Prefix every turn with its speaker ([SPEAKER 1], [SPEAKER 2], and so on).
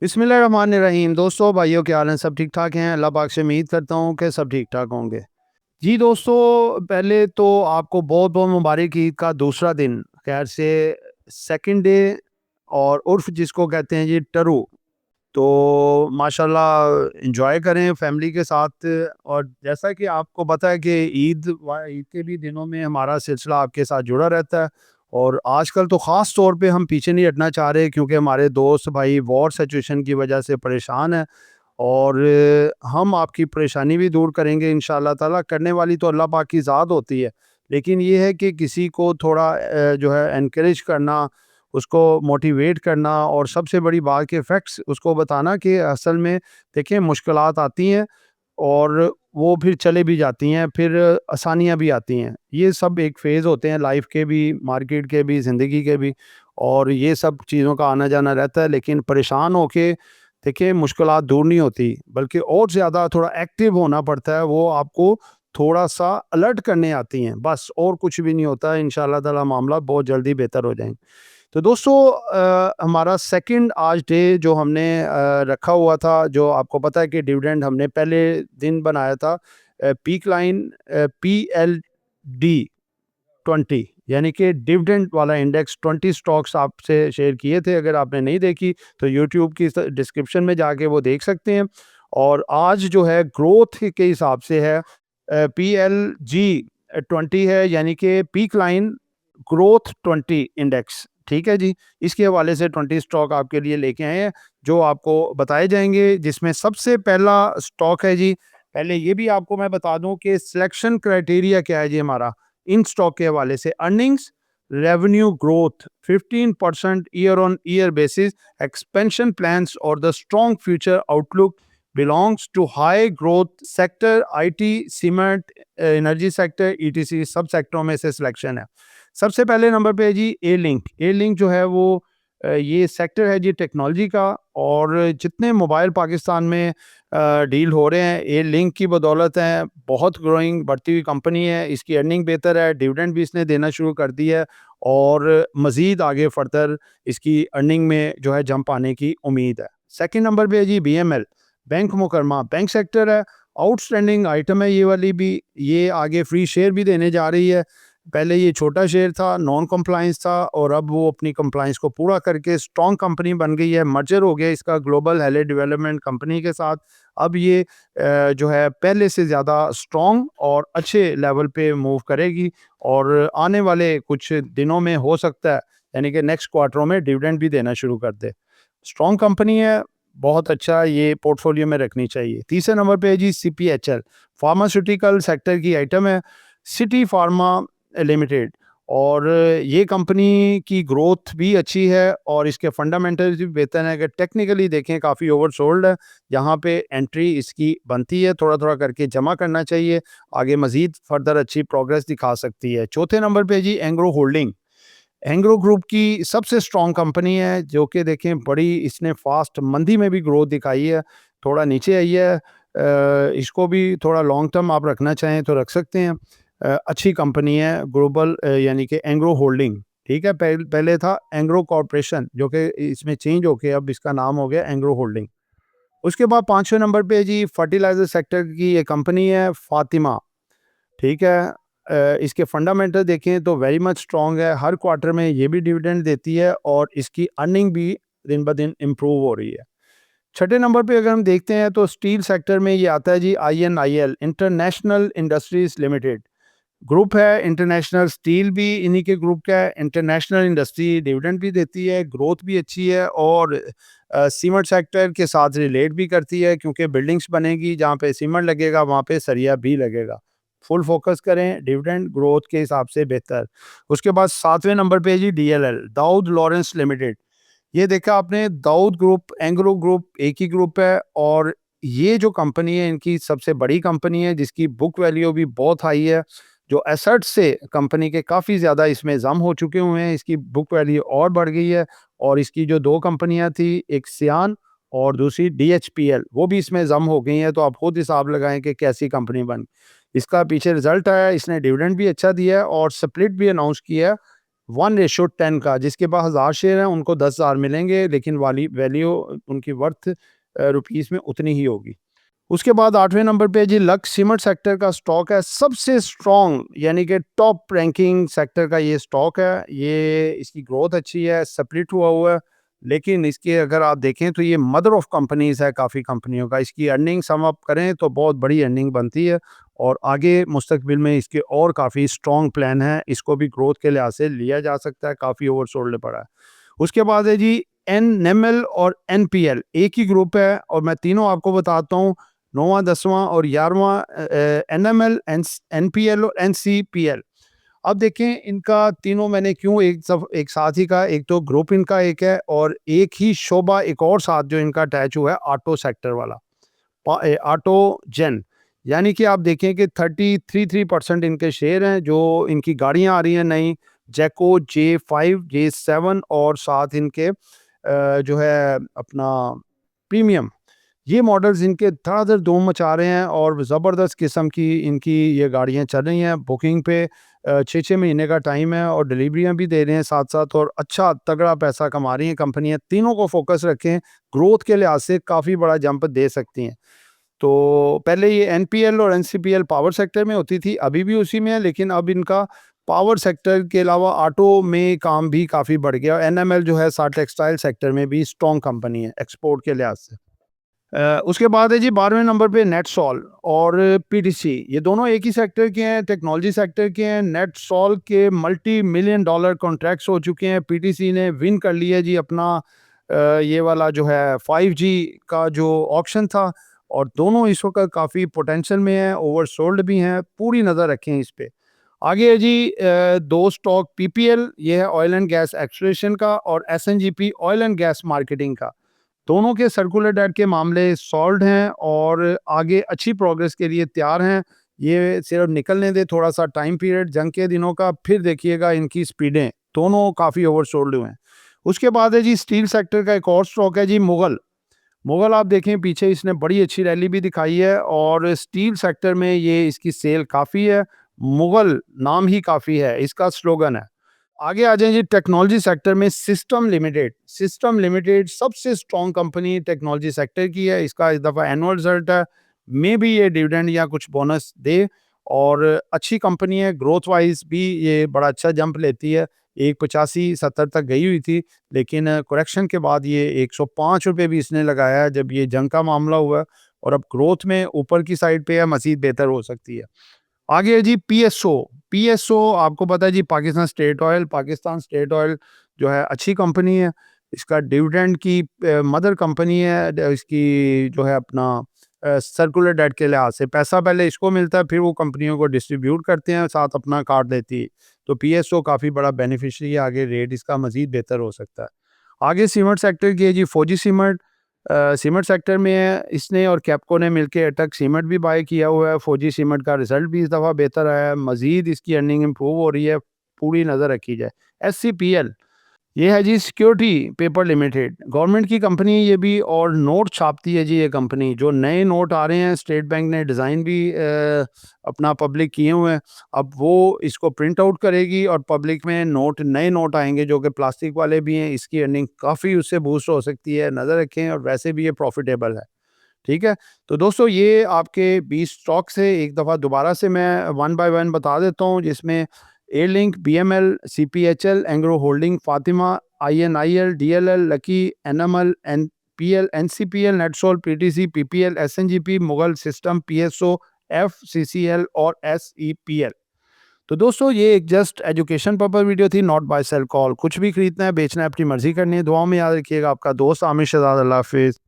[SPEAKER 1] बिस्मिल्लाहिर्रहमानिर्रहीम। दोस्तों, भाइयों, क्या हाल है? सब ठीक ठाक हैं? अल्लाह पाक से उम्मीद करता हूँ कि सब ठीक ठाक होंगे। जी दोस्तों, पहले तो आपको बहुत बहुत मुबारक, ईद का दूसरा दिन। खैर से सेकंड डे और उर्फ जिसको कहते हैं जी टरू। तो माशाल्लाह एंजॉय करें फैमिली के साथ। और जैसा कि आपको पता है कि ईद के भी दिनों में हमारा सिलसिला आपके साथ जुड़ा रहता है। और आजकल तो ख़ास तौर पे हम पीछे नहीं हटना चाह रहे, क्योंकि हमारे दोस्त भाई वॉर सिचुएशन की वजह से परेशान हैं। और हम आपकी परेशानी भी दूर करेंगे इंशाअल्लाह ताला। करने वाली तो अल्लाह पाक की ज़ात होती है, लेकिन ये है कि किसी को थोड़ा जो है एनकरेज करना, उसको मोटिवेट करना, और सबसे बड़ी बात के फैक्ट्स उसको बताना कि असल में देखिए मुश्किलात आती हैं और वो फिर चले भी जाती हैं, फिर आसानियाँ भी आती हैं। ये सब एक फ़ेज़ होते हैं लाइफ के भी, मार्केट के भी, ज़िंदगी के भी। और ये सब चीज़ों का आना जाना रहता है, लेकिन परेशान होके देखिए मुश्किलात दूर नहीं होती, बल्कि और ज़्यादा थोड़ा एक्टिव होना पड़ता है। वो आपको थोड़ा-सा अलर्ट करने आती हैं, बस और कुछ भी नहीं होता है। इंशाअल्लाह ताला मामला बहुत जल्दी बेहतर हो जाएँगे। तो दोस्तों, हमारा सेकंड आज डे जो हमने रखा हुआ था, जो आपको पता है कि डिविडेंड हमने पहले दिन बनाया था, पीक लाइन PLD 20, यानी कि डिविडेंड वाला इंडेक्स 20 स्टॉक्स आपसे शेयर किए थे। अगर आपने नहीं देखी तो यूट्यूब की डिस्क्रिप्शन में जाके वो देख सकते हैं। और आज जो है ग्रोथ के हिसाब से है, PLG 20 है, यानी कि पीक लाइन ग्रोथ 20 इंडेक्स। ठीक है जी। इसके हवाले से 20 स्टॉक आपके लिए लेके आए हैं, जो आपको बताए जाएंगे, जिसमें सबसे पहला स्टॉक है जी। पहले ये भी आपको मैं बता दूं कि सिलेक्शन क्राइटेरिया क्या है जी हमारा इन स्टॉक के हवाले से। Earnings, revenue growth 15% year on year basis, expansion plans और the strong future outlook, belongs to high growth sector, IT, cement, energy sector, etc सब सेक्टरों में से सिलेक्शन है। सबसे पहले नंबर पे है जी ए लिंक। ए लिंक जो है वो ये सेक्टर है जी टेक्नोलॉजी का। और जितने मोबाइल पाकिस्तान में डील हो रहे हैं, ए लिंक की बदौलत हैं। बहुत ग्रोइंग बढ़ती हुई कंपनी है, इसकी अर्निंग बेहतर है, डिविडेंड भी इसने देना शुरू कर दिया है, और मज़ीद आगे फर्दर इसकी अर्निंग में जो है जंप आने की उम्मीद है। सेकंड नंबर पे है जी BML, बैंक मुकरमा। बैंक सेक्टर है, आउटस्टैंडिंग आइटम है ये वाली भी। ये आगे फ्री शेयर भी देने जा रही है। पहले ये छोटा शेयर था, नॉन कंप्लायंस था, और अब वो अपनी कंप्लायंस को पूरा करके स्ट्रॉन्ग कंपनी बन गई है। मर्जर हो गया इसका ग्लोबल हेले डेवलपमेंट कंपनी के साथ। अब ये जो है पहले से ज़्यादा स्ट्रॉन्ग और अच्छे लेवल पे मूव करेगी, और आने वाले कुछ दिनों में हो सकता है, यानी कि नेक्स्ट क्वार्टरों में डिविडेंड भी देना शुरू कर दे। स्ट्रॉन्ग कंपनी है, बहुत अच्छा, ये पोर्टफोलियो में रखनी चाहिए। तीसरे नंबर पे है जी CPHL, फार्मास्यूटिकल सेक्टर की आइटम है, सिटी फार्मा लिमिटेड। और ये कंपनी की ग्रोथ भी अच्छी है, और इसके फंडामेंटल्स भी बेहतर हैं। अगर टेक्निकली देखें काफ़ी ओवरसोल्ड है, यहाँ पे एंट्री इसकी बनती है, थोड़ा थोड़ा करके जमा करना चाहिए, आगे मज़ीद फर्दर अच्छी प्रोग्रेस दिखा सकती है। चौथे नंबर पे जी एंग्रो होल्डिंग। एंग्रो ग्रुप की सबसे स्ट्रॉन्ग कंपनी है, जो कि देखें बड़ी इसने फास्ट मंदी में भी ग्रोथ दिखाई है। थोड़ा नीचे आई है, इसको भी थोड़ा लॉन्ग टर्म आप रखना चाहें तो रख सकते हैं। अच्छी कंपनी है ग्लोबल, यानी कि एंग्रो होल्डिंग। ठीक है, पहले था एंग्रो कॉरपोरेशन, जो कि इसमें चेंज होके अब इसका नाम हो गया एंग्रो होल्डिंग। उसके बाद पाँचवें नंबर पे जी फर्टिलाइजर सेक्टर की ये कंपनी है फातिमा। ठीक है, इसके फंडामेंटल देखें तो वेरी मच स्ट्रॉन्ग है। हर क्वार्टर में ये भी डिविडेंड देती है, और इसकी अर्निंग भी दिन ब दिन इम्प्रूव हो रही है। छठे नंबर पे अगर हम देखते हैं तो स्टील सेक्टर में ये आता है जी INIL, international industries limited. Group है इंटरनेशनल, स्टील भी इन्हीं के ग्रुप का है। इंटरनेशनल इंडस्ट्री डिविडेंड भी देती है, ग्रोथ भी अच्छी है, और सीमेंट सेक्टर के साथ रिलेट भी करती है, क्योंकि बिल्डिंग्स बनेगी, जहाँ पे सीमेंट लगेगा वहाँ पे सरिया भी लगेगा। फुल फोकस करें, डिविडेंड ग्रोथ के हिसाब से बेहतर। उसके बाद सातवें नंबर पे जी DLL, दाऊद लॉरेंस लिमिटेड। ये देखा आपने, दाऊद ग्रुप, एंग्रो ग्रुप एक ही ग्रुप है। और ये जो कंपनी है इनकी सबसे बड़ी कंपनी है, जिसकी बुक वैल्यू भी बहुत हाई है। जो एसेट्स से कंपनी के काफ़ी ज़्यादा इसमें जम हो चुके हुए हैं, इसकी बुक वैल्यू और बढ़ गई है। और इसकी जो दो कंपनियां थी, एक सियान और दूसरी DHPL, वो भी इसमें जम हो गई हैं। तो आप खुद हिसाब लगाएं कि कैसी कंपनी बन। इसका पीछे रिजल्ट आया, इसने डिविडेंड भी अच्छा दिया है, और स्प्लिट भी अनाउंस किया है 1:10 का, जिसके पास 1000 शेयर हैं उनको 10,000 मिलेंगे, लेकिन वाली वैल्यू उनकी वर्थ रुपीस में उतनी ही होगी। उसके बाद 8वें नंबर पे जी लक्स सीमेंट सेक्टर का स्टॉक है, सबसे स्ट्रॉन्ग यानी कि टॉप रैंकिंग सेक्टर का ये स्टॉक है। ये इसकी ग्रोथ अच्छी है, स्प्लिट हुआ है, लेकिन इसके अगर आप देखें तो ये मदर ऑफ कंपनीज़ है काफ़ी कंपनियों का। इसकी अर्निंग सम अप करें तो बहुत बड़ी अर्निंग बनती है और आगे मुस्तकबिल में इसके और काफ़ी स्ट्रॉन्ग प्लान है। इसको भी ग्रोथ के लिहाज से लिया जा सकता है, काफ़ी ओवरसोल्ड पड़ा है। उसके बाद है जी एनएमएल और एनपीएल, एक ही ग्रुप है और मैं तीनों आपको बताता हूँ। 9वां, 10वां और 11वां एनएमएल, एनपीएल और एनसीपीएल। अब देखें इनका तीनों मैंने क्यों एक साथ ही कहा, एक तो ग्रुप इनका एक है और एक ही शोबा एक और साथ जो इनका अटैच हुआ है ऑटो सेक्टर वाला, ऑटो जेन। यानी कि आप देखें कि 33% इनके शेयर हैं। जो इनकी गाड़ियां आ रही हैं नई, जैको J5, J7 और साथ इनके जो है अपना प्रीमियम, ये मॉडल्स इनके धड़ाधड़ धूम मचा रहे हैं और ज़बरदस्त किस्म की इनकी ये गाड़ियाँ चल रही हैं। बुकिंग पे 6-6 महीने का टाइम है और डिलीवरियाँ भी दे रहे हैं साथ-साथ और अच्छा तगड़ा पैसा कमा रही हैं कंपनियाँ। तीनों को फ़ोकस रखें, ग्रोथ के लिहाज से काफ़ी बड़ा जंप दे सकती हैं। तो पहले ये एनपीएल और एनसीपीएल पावर सेक्टर में होती थी, अभी भी उसी में है, लेकिन अब इनका पावर सेक्टर के अलावा ऑटो में काम भी काफ़ी बढ़ गया। एनएमएल जो है टेक्सटाइल सेक्टर में भी स्ट्रॉन्ग कंपनी है एक्सपोर्ट के लिहाज से। उसके बाद है जी 12वें नंबर पे नेटसॉल और पीटीसी, ये दोनों एक ही सेक्टर के हैं, टेक्नोलॉजी सेक्टर के हैं। नेटसॉल के मल्टी मिलियन डॉलर कॉन्ट्रैक्ट्स हो चुके हैं। पीटीसी ने विन कर लिया जी अपना ये वाला जो है 5G का जो ऑक्शन था और दोनों इस वक्त काफ़ी पोटेंशियल में हैं, ओवरसोल्ड भी हैं, पूरी नज़र रखें इस पे। आगे है जी दो स्टॉक पीपीएल, ये है ऑयल एंड गैस एक्सट्रैक्शन का, और एसएनजीपी ऑयल एंड गैस मार्केटिंग का। दोनों के सर्कुलर डेट के मामले सॉल्व्ड हैं और आगे अच्छी प्रोग्रेस के लिए तैयार हैं। ये सिर्फ निकलने दे थोड़ा सा टाइम पीरियड जंग के दिनों का, फिर देखिएगा इनकी स्पीडें दोनों काफ़ी ओवरसोल्ड हुए हैं। उसके बाद है जी स्टील सेक्टर का एक और स्टॉक है जी मुगल। मुगल आप देखें पीछे इसने बड़ी अच्छी रैली भी दिखाई है और स्टील सेक्टर में ये इसकी सेल काफ़ी है। मुगल नाम ही काफ़ी है, इसका स्लोगन है। आगे आ जाएँ जी टेक्नोलॉजी सेक्टर में सिस्टम लिमिटेड। सिस्टम लिमिटेड सबसे स्ट्रॉन्ग कंपनी टेक्नोलॉजी सेक्टर की है। इसका इस दफ़ा एनुअल रिज़ल्ट है। मे बी ये डिविडेंड या कुछ बोनस दे और अच्छी कंपनी है, ग्रोथ वाइज़ भी ये बड़ा अच्छा जंप लेती है। एक 85-70 तक गई हुई थी, लेकिन करेक्शन के बाद ये ₹105 भी इसने लगाया है जब ये जंग का मामला हुआ है और अब ग्रोथ में ऊपर की साइड पे है, मज़ीद बेहतर हो सकती है। आगे है जी पीएसओ। पीएसओ आपको पता है जी Pakistan State Oil. Pakistan State Oil जो है अच्छी कंपनी है। इसका डिविडेंड की मदर कंपनी है। इसकी जो है अपना सर्कुलर डेट के लिहाज से पैसा पहले इसको मिलता है, फिर वो कंपनियों को डिस्ट्रीब्यूट करते हैं, साथ अपना काट देती है। तो पीएसओ काफ़ी बड़ा बेनिफिशियरी है, आगे रेट इसका मज़ीद बेहतर हो सकता है। आगे सीमेंट सेक्टर की है जी फौजी सीमेंट। सीमेंट सेक्टर में है, इसने और कैप्को ने मिलके अटक सीमेंट भी बाय किया हुआ है। फौजी सीमेंट का रिजल्ट भी इस दफ़ा बेहतर आया है, मज़ीद इसकी अर्निंग इम्प्रूव हो रही है, पूरी नज़र रखी जाए। एससीपीएल, ये है जी सिक्योरिटी पेपर लिमिटेड, गवर्नमेंट की कंपनी है ये भी और नोट छापती है जी ये कंपनी। जो नए नोट आ रहे हैं स्टेट बैंक ने डिज़ाइन भी अपना पब्लिक किए हुए हैं। अब वो इसको प्रिंट आउट करेगी और पब्लिक में नए नोट आएंगे जो कि प्लास्टिक वाले भी हैं। इसकी अर्निंग काफ़ी उससे बूस्ट हो सकती है, नज़र रखें, और वैसे भी ये प्रॉफिटेबल है। ठीक है, तो दोस्तों ये आपके 20 स्टॉक से एक दफ़ा दोबारा से मैं वन बाय वन बता देता हूँ, जिसमें Airlink, BML, CPHL, Engro Holding, Fatima, INIL, DLL, Lucky, NML, NPL, NCPL, NetSol, PTC, PPL, SNGP, Mughal System, PSO, FCCL और एसईपीएल। तो दोस्तों ये एक जस्ट एजुकेशन पर्पस वीडियो थी, नॉट बाय सेल कॉल। कुछ भी खरीदना है, बेचना है, अपनी मर्जी करनी है। दुआओं में याद रखिएगा। आपका दोस्त आमिर शहजाद। अल्लाह हाफिज़।